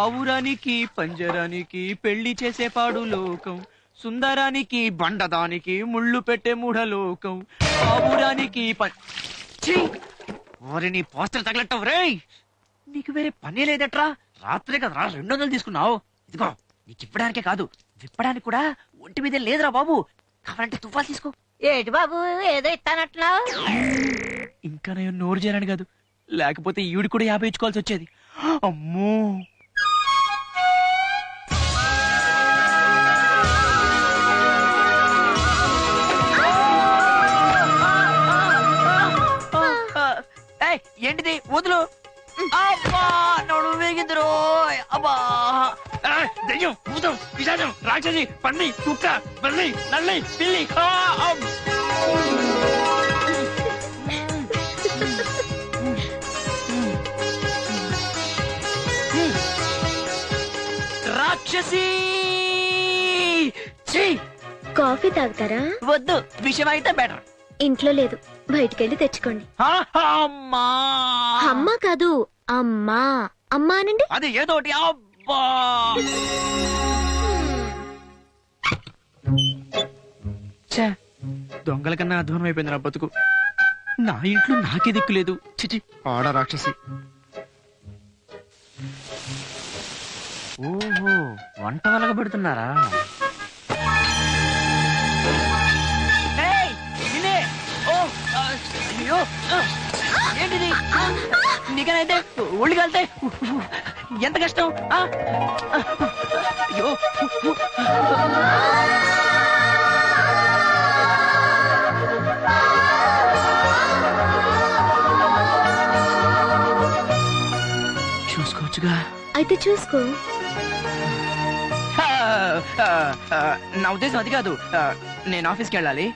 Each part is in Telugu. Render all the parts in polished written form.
పావురానికి పంజరానికి పెళ్లి చేసేపాడు లోకం, సుందరానికి బండదానికి ముళ్ళు పెట్టే మూఢలోకం, పావురానికి నీ పోస్టర్ తగలట్టవు రేయ్. నీకు వేరే పనే లేదట్రా? రాత్రే కదరా 200 తీసుకున్నావు. ఇదిగో నీకు ఇవ్వడానికే కాదు, విప్పడానికి కూడా ఒంటి మీద లేదురా బాబు. కావాలంటే తుఫాలు తీసుకో. ఏటి బాబు ఏదో ఇస్తానట్లా? ఇంకా నేను నోరు చేరాను కాదు, లేకపోతే ఈవిడ కూడా 50 ఇచ్చుకోవాల్సి వచ్చేది. అమ్మో ఏంటిది? వదులు. అబ్బా నోడు వేగిద్దరు. అబ్బా దెయ్యం, భూతం, పిశాచం, రాక్షసి, పంది, కుక్క, బల్లి, నల్లి, పిల్లి. రాక్షసి. కాఫీ తాగుతారా? వద్దు, విషయం అయితే బెటర్. ఇంట్లో లేదు, బయటికెళ్ళి తెచ్చుకోండి. అమ్మా అమ్మ కాదు, అమ్మా. అమ్మా అనండి. అది ఏదోటి. అబ్బా దొంగల కన్నా అధ్వానం అయిపోయింది నా బతుకు. నా ఇంట్లో నాకే దిక్కులేదు. చిచి ఆడ రాక్షసి. ఓహో, వంట వలగ పెడుతున్నారా? అయ్యో ఏంటిది? నీకనైతే ఒళ్ళు కలితే ఎంత కష్టం. అయ్యో చూసుకోవచ్చుగా. అయితే చూసుకో. నా ఉద్దేశం అది కాదు. నేను ఆఫీస్కి వెళ్ళాలి,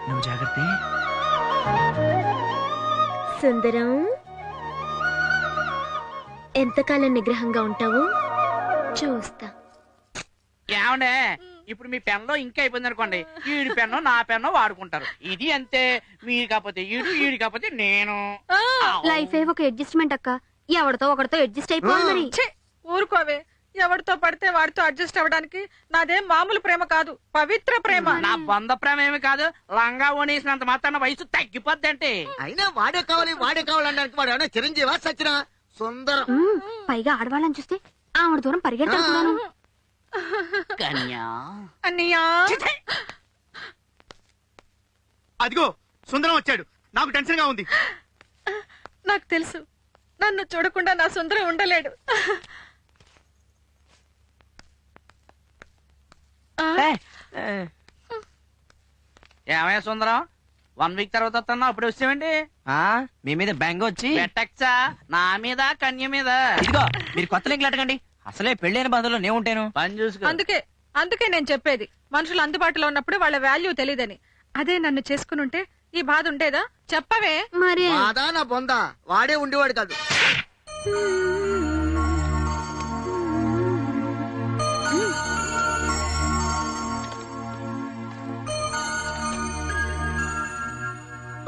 నువ్వు జాగ్రత్త. సుందరం, ఎంతకాలం నిగ్రహంగా ఉంటావు చూస్తా. ఏమండే, ఇప్పుడు మీ పెన్లో ఇంకా అయిపోయింది అనుకోండి, ఈడి పెన్ను నా పెన్ను వాడుకుంటారు. ఇది అంతే. మీరు కాకపోతే ఈడు, ఈడు కాకపోతే నేను. లైఫ్ ఒక అడ్జస్ట్మెంట్ అక్క. ఎవరితో ఒకరితో అడ్జస్ట్ అయిపోవాలి మరి. ఊరుకోవే. ఎవరితో పడితే వాడితో అడ్జస్ట్ అవ్వడానికి నాదేం మామూలు ప్రేమ కాదు, పవిత్ర ప్రేమ. నా బంధ ప్రేమ ఏమి కాదు. లంగా ఓనేసినంత మాత్రాన వయసు తగ్గిపోద్ది అంటే. అయినా వాడే కావాలనడానికి వాడు ఏమైనా చిరంజీవా సచ్చినా? సుందరం. పైగా ఆడవాళ్ళని చూస్తే ఆవిడ దూరం పరిగెత్తాను. కన్యా అన్నయ్యా, అదిగో సుందరం వచ్చాడు. నాకు టెన్షన్ గా ఉంది. నాకు తెలుసు, నన్ను చూడకుండా నా సుందరం ఉండలేడు. ఏమయ్యా సుందరం, 1 వీక్ తర్వాత వస్తున్నా, అప్పుడు వచ్చామండి. మీ మీద బెంగ వచ్చి పెట్టచ్చా నా మీద, కన్య మీద. ఇదిగో మీరు కొత్త లింకులు అడగండి. అసలే పెళ్ళైన బాధలో నేను ఉంటాను. పని చూసుకో. అందుకే నేను చెప్పేది, మనుషులు అందుబాటులో ఉన్నప్పుడు వాళ్ళ వాల్యూ తెలియదని. అదే నన్ను చేసుకుని ఉంటే ఈ బాధ ఉండేదా? చెప్పవే. మరి బాధా నా బొందా, వాడే ఉండేవాడు కాదు.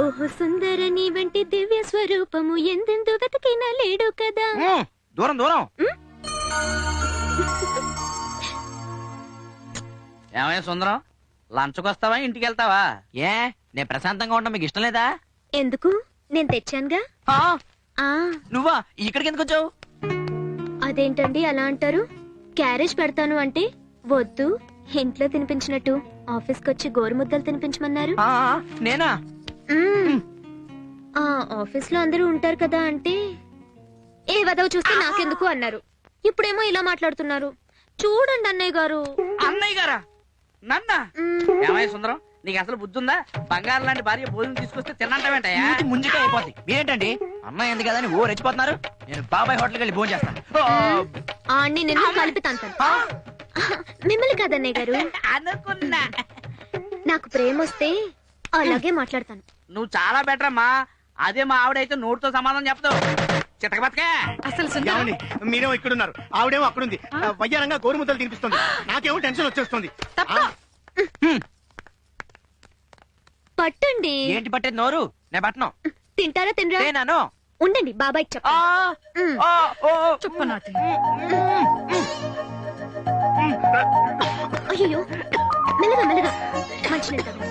ఓహో సుందర, నీ వంటి దివ్య స్వరూపము ఎందెందు వెతికినా లేడు కదా. దూరం దూరం. ఏమయ్యా సుందరం, లంచ్కి వస్తావా ఇంటికి వెళ్తావా? ఏ నేను ప్రశాంతంగా ఉంటా మీకు ఇష్టం లేదా? ఎందుకు, నేను తెచ్చానుగా. నువ్వా? ఇక్కడికి ఎందుకు వచ్చావు? అదేంటండి అలా అంటారు? క్యారేజ్ పెడతాను అంటే వద్దు, ఇంట్లో తినిపించినట్టు ఆఫీస్కి వచ్చి గోరుముద్దలు తినిపించమన్నారు. నేనా? ఆఫీస్ లో అందరూ ఉంటారు కదా అంటే ఏ వదవ చూస్తే నాకెందుకు అన్నారు. ఇప్పుడేమో ఇలా మాట్లాడుతున్నారు. చూడండి అన్నయ్య గారు. అన్నయ్య గారా? నన్నా? ఏమయ్య సుందరం, నీకు అసలు బుద్ధి ఉందా? బంగారం లాంటి భార్య భోజనం తీసుకొస్తే తినంటావేంటయ్యా? ముందుకే అయిపోద్ది. మీరేంటండి అమ్మాయి ఎందుకు కదా ఓ రెచ్చిపోతున్నారు? నేను బాబాయ్ హోటల్కి వెళ్ళి భోజనం చేస్తాను. ఆడిని నిన్ను కలిపి తంతాను. మిమ్మల్ని కాదన్నయ్య గారు. అనుకున్నా. నాకు ప్రేమ వస్తే అలాగే మాట్లాడతాను. నువ్వు చాలా బెటర్ అమ్మా. అదే మా ఆవిడైతే నోటితో సమాధానం చెప్తావు. చితక బతకే. అసలు మీరేమో ఇక్కడున్నారు, ఆవిడేమో అక్కడుంది. వయ్యారంగా గోరుముద్దలు తినిపిస్తుంది. నాకేమో టెన్షన్ వచ్చేస్తుంది. పట్టండి. ఏంటి పట్టేది? నోరు నేను పట్టను. తింటారా? తినరా? నేనాను. ఉండండి బాబాయ్ చెప్ప. చెప్పు నాటి. అయ్యో మెల్లగా మెల్లగా మంచినీళ్ళు తాగు.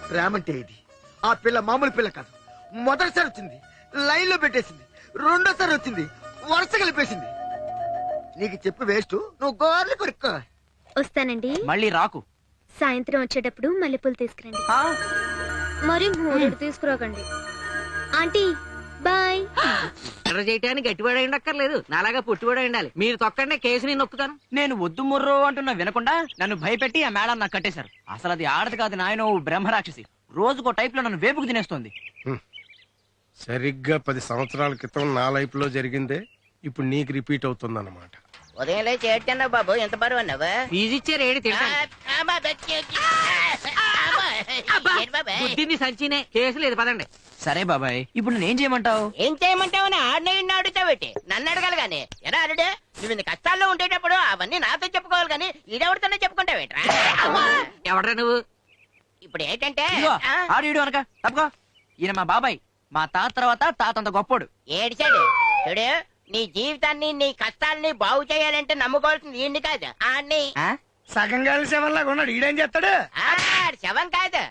ప్రేమంటే ఇది ఆ పిల్ల మామూలు పిల్ల కాదు. మొదటిసారి వచ్చింది లైన్ లో పెట్టేసింది, రెండోసారి వచ్చింది వరుస కలిపేసింది. నీకు చెప్పి వేస్ట్, నువ్వు గోర్లు కొరుక్కో. వస్తానండి. మళ్ళీ రాకు. సాయంత్రం వచ్చేటప్పుడు మల్లెపూలు తీసుకురండి. ఆ? మరి మూడు తీసుకురాకండి. Aunty bye. ఎర్ర చేయటానికి గట్టివాడై ఉండక్కర్లేదు, నాలాగా పుట్టివాడై ఉండాలి. మీరు తొక్కండి, కేసు నేను నొక్కుతాను. నేను వద్దు ముర్రో అంటున్నా వినకుండా నన్ను భయపెట్టి ఆ మేడం నాకు కట్టేశారు. అసలు అది ఆడది కాదు నాయన, బ్రహ్మరాక్షసి. రోజుకో టైప్ లో నన్ను వేపుకు తినేస్తుంది. సరిగ్గా 10 సంవత్సరాల క్రితం నా లైఫ్ లో జరిగిందే ఇప్పుడు నీకు రిపీట్ అవుతుందన్నమాట. ఉదయం లేచి ఏడ్చన్నావు బాబు, ఎంత బరువు అన్నావు? ఫీజు ఇచ్చారు ఏడి తింటాను. బుద్ధిని సంచినే, కేసు లేదు పదండి. సరే బాబాయ్, ఇప్పుడు నేనేం చేయమంటావు? ఏం చేయమంటావని ఆడిన అడుగుతావేటి? నన్ను అడగాలి గాని. ఎరా అరుడే, నువ్వు ఇన్ని కష్టాల్లో ఉండేటప్పుడు అవన్నీ నాతో చెప్పుకోవాలి గాని ఈడెవరితోనే చెప్పుకుంటావేట్రా? ఎవడ్రా నువ్వు? ఇప్పుడు ఏంటంటే ఇదిగో, ఆడు ఈడు అనక తప్పుకో. ఈయన మా బాబాయ్, మా తాత తర్వాత తాతంత గొప్పోడు. ఏడిచాడు చూడు. నీ జీవితాన్ని నీ కష్టాలని బాగు చేయాలంటే నమ్ముకోవాల్సింది ఈయన్ని కాదు, ఆడిని. సగం కలిసి ఎవరిలాగా ఉన్నాడు, ఈడేం చేస్తాడు? శవం కాదు,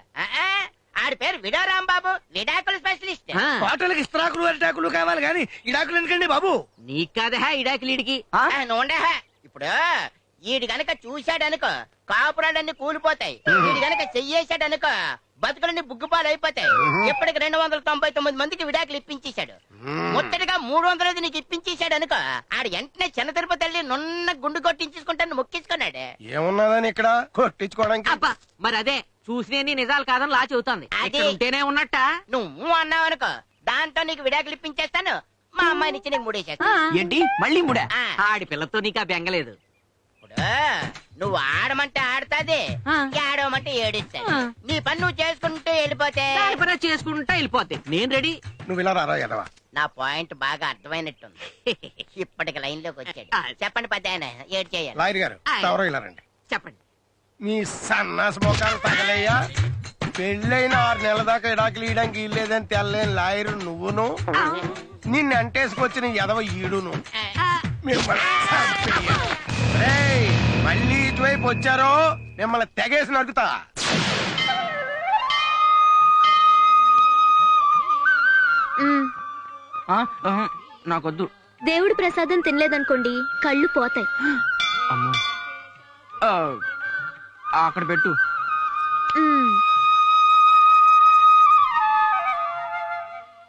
ఆడి పేరు విడో రాంబాబు, విడాకుల స్పెషలిస్ట్. ఆ, హోటల్కి ఇస్త్రాకులు అరిటాకులు కావాలి కానీ ఇడాకులు ఎందుకండి బాబు? నీకు కాదా ఇడాకిలీడికి? నూండే. ఇప్పుడు ఈడు గనక చూశాడనుకో కాపురాలన్నీ కూలిపోతాయి. ఈడు గనక చెయ్యేశాడనుకో బతుకులన్నీ బుగ్గుపాలు అయిపోతాయి. ఇప్పటికి 299 మందికి విడాకులు ఇప్పించేశాడు. ముట్టడిగా 300 నీకు ఇప్పించేశాడు అనుకో, ఆడు వెంటనే చిన్న తిరుపతి తల్లి నున్న గుండు కొట్టించుకుంటాను మొక్కించుకున్నాడు. ఏమున్నదని ఇక్కడ కొట్టించుకోవడానికి? అబ్బా, మరి అదే చూసినే నిజాలు కాదని లా చెబుతోంది. అది. ఇక్కడ ఉంటేనే ఉన్నట్ట. నువ్వు అన్నావు అనుకో, దాంతో నీకు విడాకులు ఇప్పించేస్తాను. మా అమ్మాయిని ఇచ్చి నీకు మూడేసేస్తాను. ఏంటి మళ్ళీ ముడా? ఆడి పిల్లతో నీకు ఆ బెంగలేదు. ఇప్పుడు నువ్వు ఆడమంటే ఆడతాది, ఏడవమంటే ఏడిస్తాది. నీ పని నువ్వు చేసుకుంటూ వెళ్ళిపోతే దాని పని అది చేసుకుంటా వెళ్ళిపోద్ది. నేను రెడీ. నువ్వు ఇలా రారా ఎదవా? నా పాయింట్ బాగా అర్థమైనట్టుంది. ఇప్పటికి లైన్ లోకి వచ్చాడు. చెప్పండి పెద్దాయన, ఏడు చేయాలి. లాయర్ గారు ఎవరో ఇలా రండి. చెప్పండి. మీ సన్నాస మోకాలు తగలయ్యా. పెళ్ళైన 6 నెలల దాకా ఇడాకులు ఇయడానికి ఇల్లేదని తెల్లేని లాయరు నువ్వును, నిన్ను అంటేసుకొచ్చిన ఎదవ ఈడును. మిమ్మల్ని చంపేయాలి. రేయ్, మళ్ళీ ఇటువైపు వచ్చారో మిమ్మల్ని తెగేసి నడుగుతా. నాకొద్దు. దేవుడి ప్రసాదం తినలేదనుకోండి కళ్ళు పోతాయి. అమ్మో. ఆ, అక్కడ పెట్టు. మ్మ్.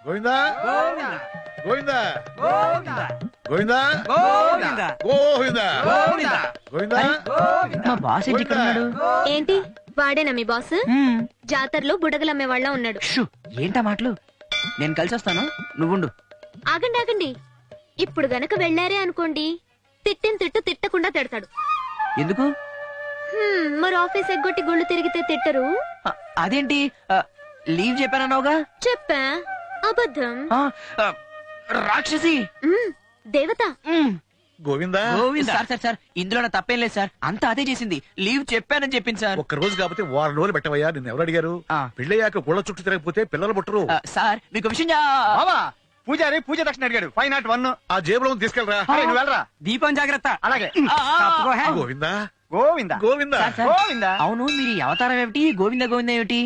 గోవిందా గోవిందా గోవిందా గోవిందా గోవిందా గోవిందా గోవిందా. గోవిందా. మా బాస్ ఏంటి ఇక్కడ ఉన్నాడు? ఏంటి వాడేనా మీ బాస్? మ్మ్. జాతరలో బుడగలమ్మే వాళ్ళ ఉన్నాడు. షూ, ఏంటా మాటలు? నేను కలిసి వస్తాను, నువ్వుండు. ఆగండి ఆగండి, ఇప్పుడు గనక వెళ్ళారే అనుకోండి తిట్టిన తిట్టు తిట్టకుండా తిడతాడు. ఎందుకు? మరి ఆఫీస్ ఎగ్గొట్టి గుళ్ళు తిరిగితే తిట్టరు? అదేంటి? లీవ్ చెప్పానన్నావుగా? చెప్పా, అబద్ధం. రాక్షసి. దేవత. గోవిందా. సార్ సార్ సార్, ఇందులో నా తప్పేం లేదు సార్, అంతా అదే చేసింది. లీవ్ చెప్పానని చెప్పింది సార్. ఒక్క రోజు కాకపోతే 6 రోజులు పెట్టవయ్యా. నిన్ను ఎవరు అడిగారు? పెళ్ళయ్యాక గుళ్ళ చుట్టూ తిరగకపోతే పిల్లలు పుట్టరు. సార్ మీకు విషయం బావా, పూజారి పూజ దక్షిణ అడిగాడు 501. ఆ జేబులో ఉంది, తీసుకెళ్ళరా. నువ్వు వెళ్ళరా. దీపం జాగ్రత్త. అలాగే. గోవిందా గోవిందా గోవిందా. Sir, sir. గోవిందా. అవును, మీరు ఈ అవతారం ఏమిటి? గోవింద గోవింద ఏమిటి?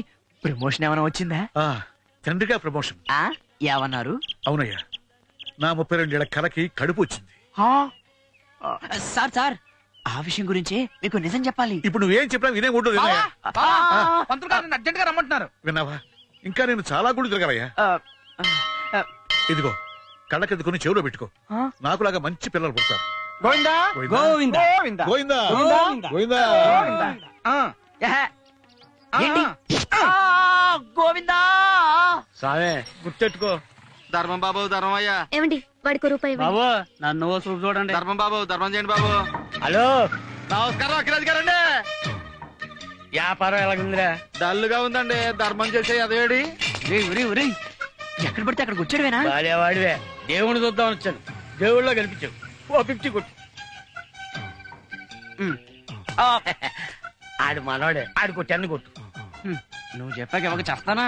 ప్రమోషన్ ఏమైనా వచ్చిందా? తండ్రిగా ప్రమోషన్. ఏమన్నారు? అవునయ్యా, నా 32 ఏళ్ల కలకి కడుపు వచ్చింది. సార్ సార్, ఆ విషయం గురించే మీకు నిజం చెప్పాలి. ఇప్పుడు నువ్వేం చెప్పినా వినే ఉంటుంది. పంతులు గారు అర్జెంట్ గా రమ్మంటున్నారు. విన్నావా? ఇంకా నేను చాలా గుళ్ళు తిరగలయ్యా. ఇదిగో కళ్ళకెద్దుకుని చెవిలో పెట్టుకో. నాకులాగా మంచి పిల్లలు పుడతారు. గోవిందా గోవిందా గోవిందా గోవిందా గోవిందా. గోవిందా. ఏంటి? గోవిందా. సావే గుర్తెట్టుకో. ధర్మం బాబు, ధర్మం అయ్యా. ఏమండి వాడికి రూపాయి ఇవ్వండి. బాబు నన్ను చూపు చూడండి. ధర్మం బాబు, ధర్మం చేయండి బాబు. హలో, నమస్కారం అఖిరాజ్ గారండి. వ్యాపారం ఎలాగుందిరా? డల్లుగా ఉందండి. ధర్మం చేసే అదేడి. ఎక్కడ పడితే అక్కడికి వచ్చాడువేనా? వాడివే. దేవుని చూద్దామని వచ్చాను, దేవుళ్ళో కనిపించావు. ఓ 50 కొట్టు. ఆడు మనోడే, ఆడికి 10 కొట్టు. నువ్వు చెప్పాక ఇవ్వక చేస్తానా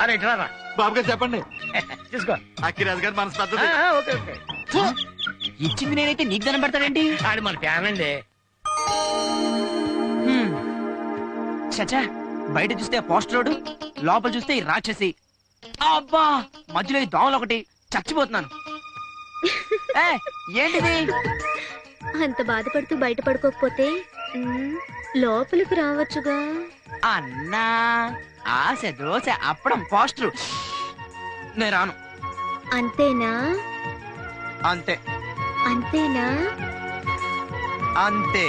అరే ఇట్లా రా. బాబు గారు చెప్పండి. తీసుకో. అక్కిరాజు గారు మనసు పెద్దది. Okay okay. ఇచ్చింది నేనైతే నీకు దండం పెడతాడేంటి? ఆడు మన ఫ్యాన్ అండి. చచ్చా, బయట చూస్తే పోస్టరోడు, లోపల చూస్తే ఈ రాక్షసి. అబ్బా, మధ్యలో ఈ దోమలు ఒకటి, చచ్చిపోతున్నాను. ఏంటిది? అంత బాధపడుతూ బయట పడుకోకపోతే లోపలికి రావచ్చుగా. అన్నా, ఆశ దోశ అప్పడం పోస్టరు. నేను రాను. అంతేనా? అంతే. అంతేనా? అంతే.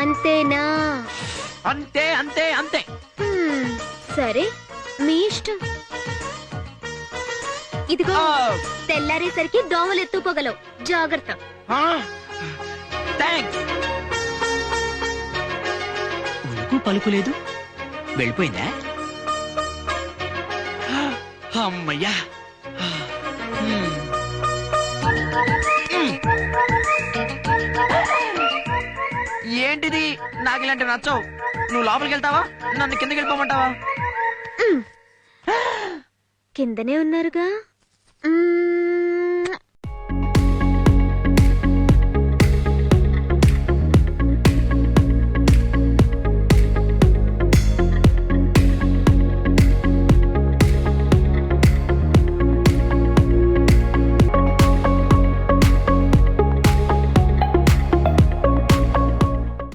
అంతేనా? అంతే అంతే అంతే. సరే, మీ ఇష్టం. ఇదిగో, తెల్లారేసరికి దోమలు ఎత్తుపోగలవు, జాగ్రత్త. థాంక్స్. ఉలుకు పలుకు లేదు, వెళ్ళిపోయిందా? అమ్మయ్యా. ఏంటిది? నాకు ఇలాంటివి నచ్చవు. నువ్వు లోపలికి వెళ్తావా, నన్ను కిందకి వెళ్ళిపోమంటావా? కిందనే ఉన్నారుగా.